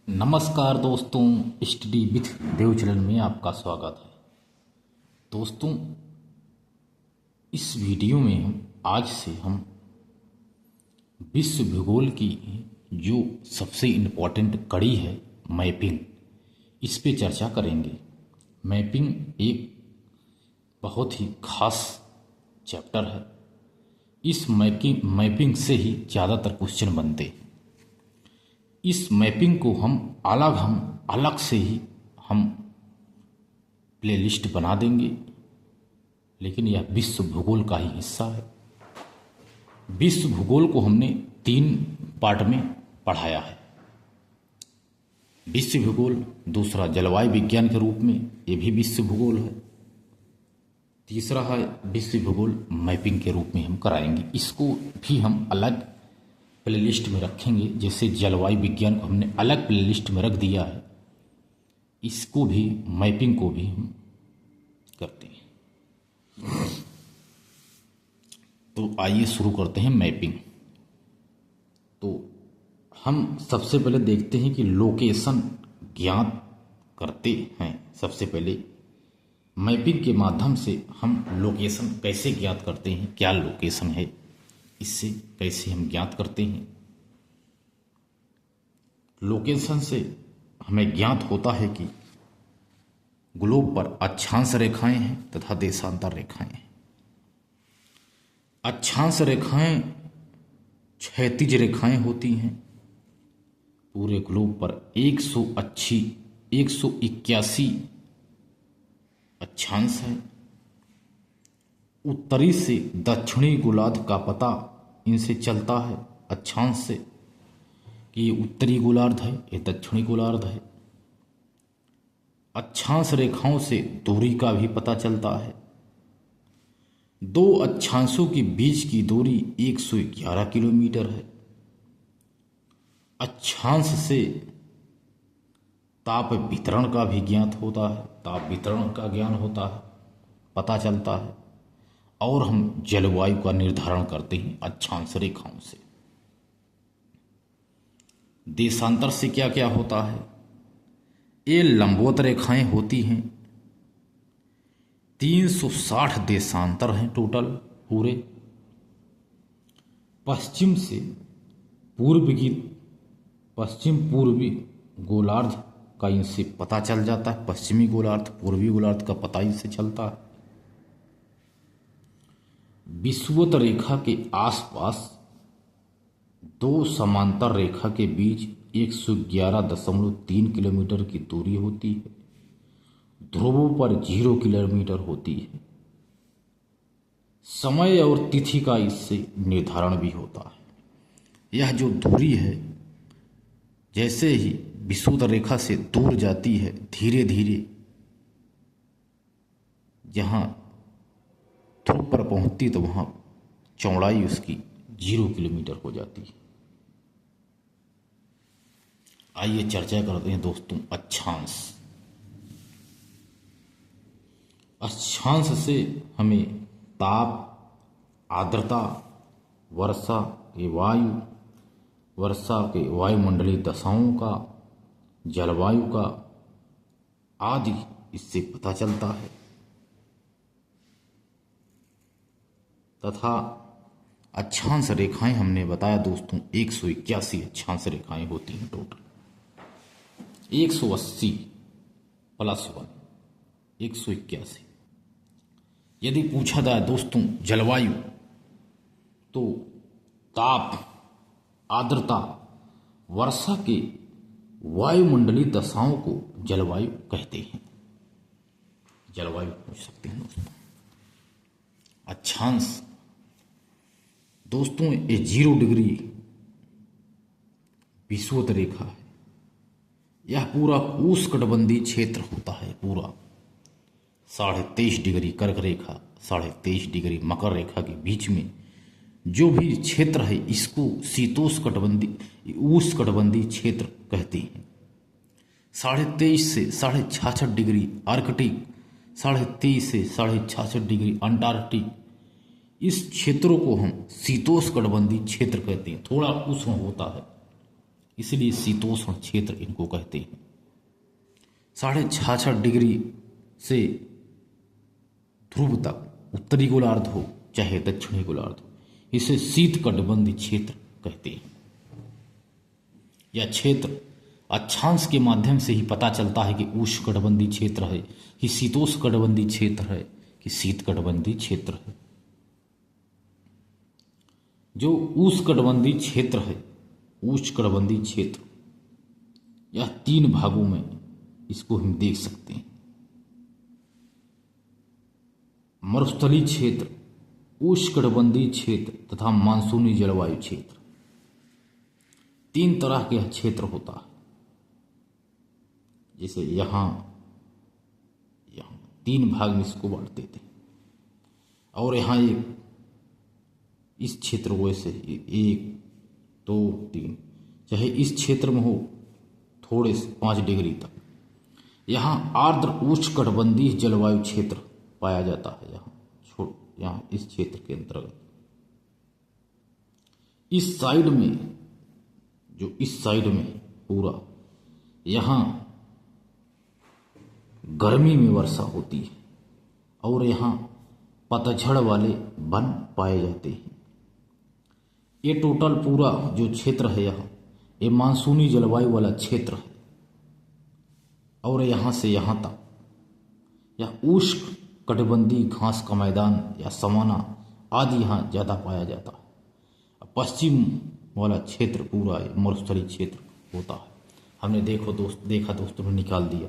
नमस्कार दोस्तों, study with Dev channel में आपका स्वागत है। दोस्तों, इस वीडियो में आज से हम विश्व भूगोल की जो सबसे इम्पोर्टेंट कड़ी है मैपिंग, इस पे चर्चा करेंगे। मैपिंग एक बहुत ही खास चैप्टर है। इस मैपिंग से ही ज़्यादातर क्वेश्चन बनते हैं। इस मैपिंग को हम अलग से ही हम प्लेलिस्ट बना देंगे, लेकिन यह विश्व भूगोल का ही हिस्सा है। विश्व भूगोल को हमने 3 पार्ट में पढ़ाया है। विश्व भूगोल, दूसरा जलवायु विज्ञान के रूप में, ये भी विश्व भूगोल है। तीसरा है विश्व भूगोल मैपिंग के रूप में हम कराएंगे। इसको भी हम अलग प्लेलिस्ट में रखेंगे। जैसे जलवायु विज्ञान को हमने अलग प्लेलिस्ट में रख दिया है, इसको भी, मैपिंग को भी हम करते हैं। तो आइए शुरू करते हैं मैपिंग। तो हम सबसे पहले देखते हैं कि लोकेशन ज्ञात करते हैं। सबसे पहले मैपिंग के माध्यम से हम लोकेशन कैसे ज्ञात करते हैं, क्या लोकेशन है, इससे कैसे हम ज्ञात करते हैं। लोकेशन से हमें ज्ञात होता है कि ग्लोब पर अक्षांश रेखाएं हैं तथा देशांतर रेखाएं हैं। अक्षांश रेखाएं क्षैतिज रेखाएं होती हैं। पूरे ग्लोब पर 181 अक्षांश है। उत्तरी से दक्षिणी गोलार्ध का पता इनसे चलता है, अक्षांश से, कि ये उत्तरी गोलार्ध है, ये दक्षिणी गोलार्ध है। अक्षांश रेखाओं से दूरी का भी पता चलता है। 2 अक्षांशों के बीच की दूरी 111 किलोमीटर है। अक्षांश से ताप वितरण का भी ज्ञात होता है, ताप वितरण का ज्ञान होता है, पता चलता है। और हम जलवायु का निर्धारण करते हैं अक्षांश रेखाओं से। देशांतर से क्या क्या होता है? ये लंबवत रेखाएं होती हैं। 360 देशांतर हैं टोटल पूरे। पश्चिम से पश्चिम पूर्वी गोलार्ध का इनसे पता चल जाता है। पश्चिमी गोलार्ध, पूर्वी गोलार्ध का पता इनसे चलता है। विषुवत रेखा के आसपास 2 समांतर रेखा के बीच 111.3 किलोमीटर की दूरी होती है। ध्रुवों पर 0 किलोमीटर होती है। समय और तिथि का इससे निर्धारण भी होता है। यह जो दूरी है, जैसे ही विषुवत रेखा से दूर जाती है, धीरे धीरे जहाँ ध्रुव पर पहुंचती तो वहाँ चौड़ाई उसकी 0 किलोमीटर हो जाती है। आइए चर्चा करते हैं दोस्तों अक्षांश। अक्षांश से हमें ताप, आर्द्रता, वर्षा के वायुमंडलीय दशाओं का, जलवायु का आदि इससे पता चलता है। तथा अक्षांश रेखाएं हमने बताया दोस्तों 181 अक्षांश रेखाएं होती हैं टोटल। 180 + 1 181। यदि पूछा जाए दोस्तों जलवायु, तो ताप, आर्द्रता, वर्षा के वायुमंडलीय दशाओं को जलवायु कहते हैं। जलवायु पूछ सकते हैं दोस्तों। अक्षांश दोस्तों ये 0 डिग्री विषुवत रेखा है। यह पूरा उष्णकटिबंधीय क्षेत्र होता है। पूरा 23.5 डिग्री कर्क रेखा, 23.5 डिग्री मकर रेखा के बीच में जो भी क्षेत्र है, इसको उष्णकटिबंधीय क्षेत्र कहते हैं। 23.5 से 66.5 डिग्री आर्कटिक, 23.5 से 66.5 डिग्री अंटार्कटिक, इस क्षेत्रों को हम शीतोष्णकटिबंधीय क्षेत्र कहते हैं। थोड़ा उष्ण होता है। इसलिए शीतोष्ण क्षेत्र इनको कहते हैं। 66.5 डिग्री से ध्रुव तक, उत्तरी गोलार्ध हो चाहे दक्षिणी गोलार्ध हो, इसे शीतकटिबंधीय क्षेत्र कहते हैं। यह क्षेत्र अक्षांश के माध्यम से ही पता चलता है कि उष्णकटिबंधीय क्षेत्र है कि शीतोष्णकटिबंधीय क्षेत्र है कि शीतकटिबंधीय क्षेत्र है। जो उष्णकटिबंधीय क्षेत्र है, उष्णकटिबंधीय क्षेत्र, यह 3 भागों में इसको हम देख सकते हैं। मरुस्थलीय क्षेत्र, उष्णकटिबंधीय क्षेत्र तथा मानसूनी जलवायु क्षेत्र, 3 तरह के यह क्षेत्र होता है। जैसे यहाँ 3 भाग में इसको बांटते थे, और यहाँ एक इस क्षेत्र को ऐसे 1 2 3, चाहे इस क्षेत्र में हो थोड़े से 5 डिग्री तक। यहाँ आर्द्र उष्णकटिबंधीय जलवायु क्षेत्र पाया जाता है। यहाँ इस क्षेत्र के अंतर्गत इस साइड में, जो इस साइड में पूरा, यहाँ गर्मी में वर्षा होती है और यहाँ पतझड़ वाले वन पाए जाते हैं। ये टोटल पूरा जो क्षेत्र है यहाँ, ये मानसूनी जलवायु वाला क्षेत्र है। और यहाँ से यहाँ तक यह उष्णकटिबंधीय घास का मैदान या सवाना आदि यहाँ ज़्यादा पाया जाता है। पश्चिम वाला क्षेत्र पूरा मरुस्थलीय क्षेत्र होता है। हमने देखा दोस्तों ने निकाल दिया।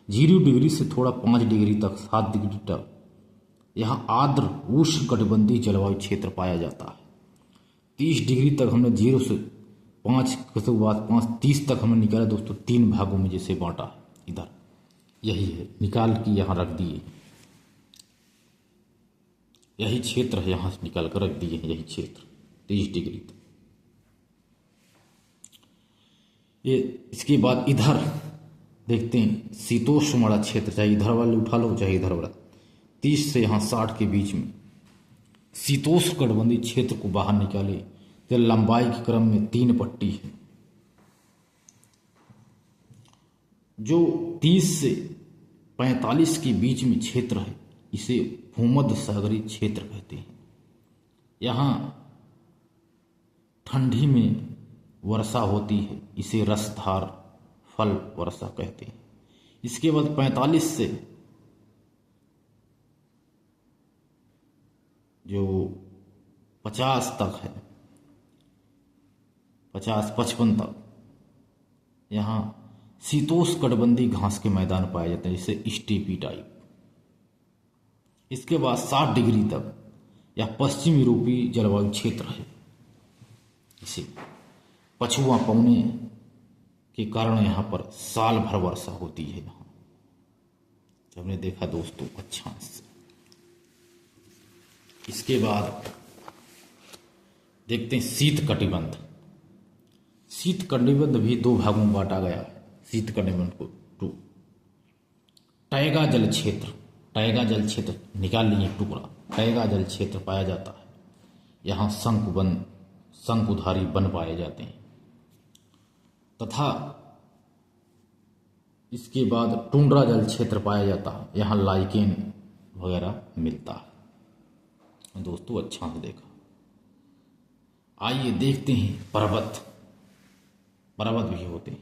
0 डिग्री से थोड़ा 5 डिग्री तक, 7 डिग्री तक यहाँ आर्द्र उष्णकटिबंधीय जलवायु क्षेत्र पाया जाता है। 30 डिग्री तक हमने 0 से 5 के बाद 30 तक हमने निकाला दोस्तों, 3 भागों में जैसे बांटा है। इधर यही है, निकाल के यहाँ रख दिए, यही क्षेत्र है, यहाँ से निकाल कर रख दिए यही क्षेत्र 30 डिग्री तक। ये इसके बाद इधर देखते हैं शीतोष्ण वाला क्षेत्र, चाहे इधर वाले उठा लो चाहे इधर वाला, 30 से यहाँ 60 के बीच में शीतोष्णकटिबंधीय क्षेत्र को बाहर निकाले तो लंबाई के क्रम में 3 पट्टी है। जो 30 से 45 के बीच में क्षेत्र है, इसे भूमध्य सागरीय क्षेत्र कहते हैं। यहाँ ठंडी में वर्षा होती है, इसे रसधार फल वर्षा कहते हैं। इसके बाद 45 से जो 50 तक है, 50-55 तक यहाँ शीतोष्णकटिबंधीय घास के मैदान पाए जाते हैं, जैसे स्टेपी टाइप। इसके बाद 60 डिग्री तक यह पश्चिम यूरोपीय जलवायु क्षेत्र है। इसे पछुआ पौने के कारण यहाँ पर साल भर वर्षा होती है। यहाँ हमने देखा दोस्तों अक्षांश से। इसके बाद देखते हैं शीत कटिबंध। शीत कटिबंध भी 2 भागों में बांटा गया है। शीत कटिबंध को 2, टैगा जल क्षेत्र, टैगा जल क्षेत्र निकाल लिए टुकड़ा, टैगा जल क्षेत्र पाया जाता है। यहाँ शंकुधारी वन पाए जाते हैं। तथा इसके बाद टुंड्रा जल क्षेत्र पाया जाता है, यहाँ लाइकेन वगैरह मिलता है। दोस्तों अच्छा से देखा। आइए देखते हैं पर्वत। पर्वत भी होते हैं।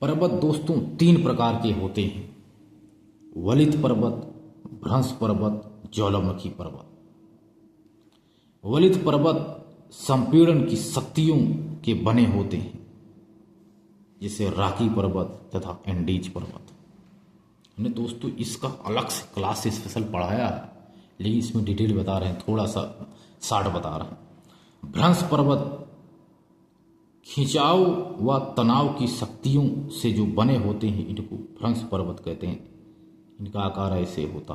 पर्वत दोस्तों 3 प्रकार के होते हैं, वलित पर्वत, भ्रंश पर्वत, ज्वालामुखी पर्वत। वलित पर्वत संपीड़न की शक्तियों के बने होते हैं, जैसे राकी पर्वत तथा एंडीज पर्वत। हमने दोस्तों इसका अलग से क्लास स्पेशल पढ़ाया है, लेकिन इसमें डिटेल बता रहे हैं, थोड़ा सा शार्ट बता रहे हैं। भ्रंश पर्वत खिंचाव व तनाव की शक्तियों से जो बने होते हैं, इनको भ्रंश पर्वत कहते हैं। इनका आकार ऐसे होता।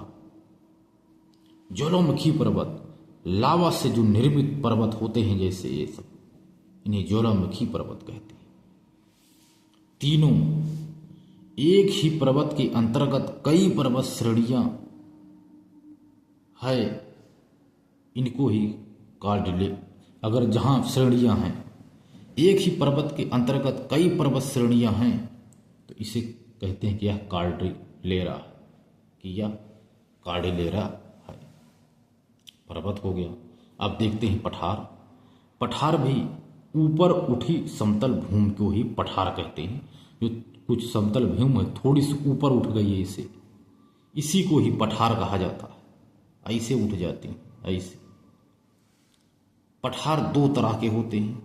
ज्वालामुखी पर्वत लावा से जो निर्मित पर्वत होते हैं, जैसे ये सब, इन्हें ज्वालामुखी पर्वत कहते हैं। तीनों एक ही पर्वत के अंतर्गत कई पर्वत श्रेणियां है, इनको ही कार्डिले, अगर जहां श्रेणियां हैं एक ही पर्वत के अंतर्गत कई पर्वत श्रेणियां हैं तो इसे कहते हैं कि यह कार्डिलेरा, कि यह कार्डिलेरा है, पर्वत हो गया। अब देखते हैं पठार। पठार भी ऊपर उठी समतल भूमि को ही पठार कहते हैं। जो कुछ समतल भूमि है थोड़ी सी ऊपर उठ गई है, इसी को ही पठार कहा जाता है। ऐसे उठ जाती हैं, ऐसे। पठार दो तरह के होते हैं,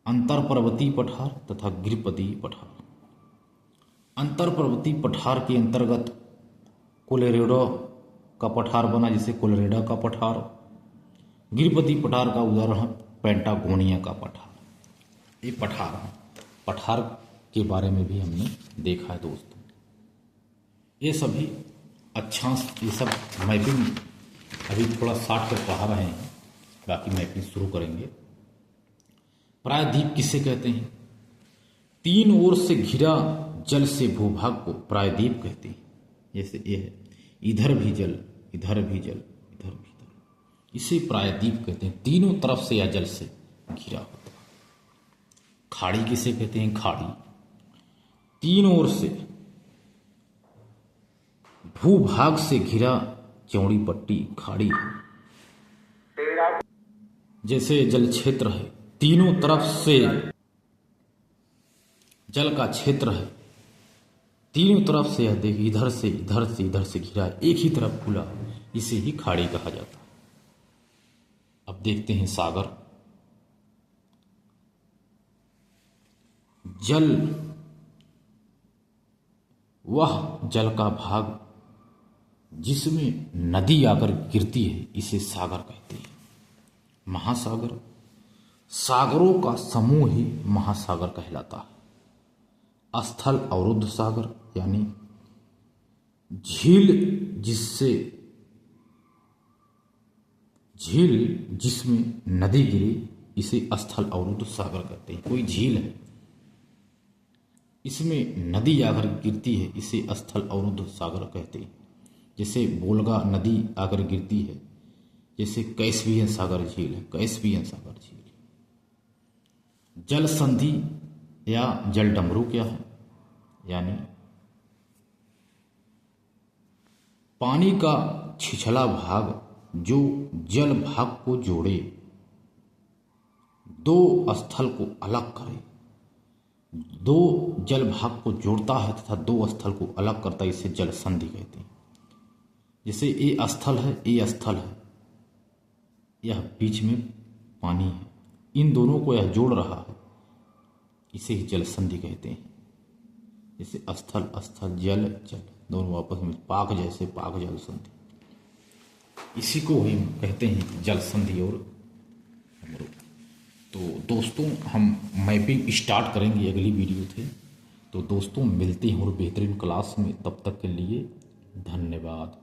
अंतर पर्वतीय पठार तथा गिरिपदीय पठार। अंतर पर्वतीय पठार के अंतर्गत कोलोरेडो का पठार बना, जिसे कोलोरेडा का पठार। गिरिपदीय पठार का उदाहरण है पेंटागोनिया का पठार। ये पठार के बारे में भी हमने देखा है दोस्तों। ये सभी अक्षांश, ये सब मैपिंग अभी थोड़ा शार्ट कर पढ़ा रहे हैं, बाकी मैपिंग शुरू करेंगे। प्रायद्वीप किसे कहते हैं? तीन ओर से घिरा जल से भूभाग को प्रायद्वीप कहते हैं। जैसे ये है, इधर भी जल, इधर भी जल, इधर भी जल, इसे प्रायद्वीप कहते हैं। तीनों तरफ से या जल से घिरा होता है। खाड़ी किसे कहते हैं? खाड़ी तीन ओर से भूभाग से घिरा चौड़ी पट्टी खाड़ी है। जैसे जल क्षेत्र है, तीनों तरफ से जल का क्षेत्र है, तीनों तरफ से यह देखिए, इधर से इधर से इधर से घिरा, एक ही तरफ खुला, इसे ही खाड़ी कहा जाता है। अब देखते हैं सागर। जल, वह जल का भाग जिसमें नदी आकर गिरती है, इसे सागर कहते हैं। महासागर, सागरों का समूह ही महासागर कहलाता है। स्थल अवरुद्ध सागर यानी झील जिसमें नदी गिरी, इसे स्थल अवरुद्ध सागर कहते हैं। कोई झील है, इसमें नदी आकर गिरती है, इसे स्थल अवरुद्ध सागर कहते हैं। जैसे बोलगा नदी आकर गिरती है, जैसे कैस्पियन सागर झील है, कैस्पियन सागर झील। जल संधि या जल डमरू क्या है? यानी पानी का छिछला भाग जो जल भाग को जोड़े, दो स्थल को अलग करे, दो जल भाग को जोड़ता है तथा दो स्थल को अलग करता है, इसे जल संधि कहते हैं। जैसे ये स्थल है, ये स्थल है, यह बीच में पानी है, इन दोनों को यह जोड़ रहा है, इसे ही जल संधि कहते हैं। जैसे स्थल स्थल, जल जल, दोनों आपस में पाक जैसे पाक जल संधि, इसी को हम कहते हैं जल संधि और डमरू। तो दोस्तों हम मैपिंग स्टार्ट करेंगे अगली वीडियो से। तो दोस्तों मिलते हैं और बेहतरीन क्लास में, तब तक के लिए धन्यवाद।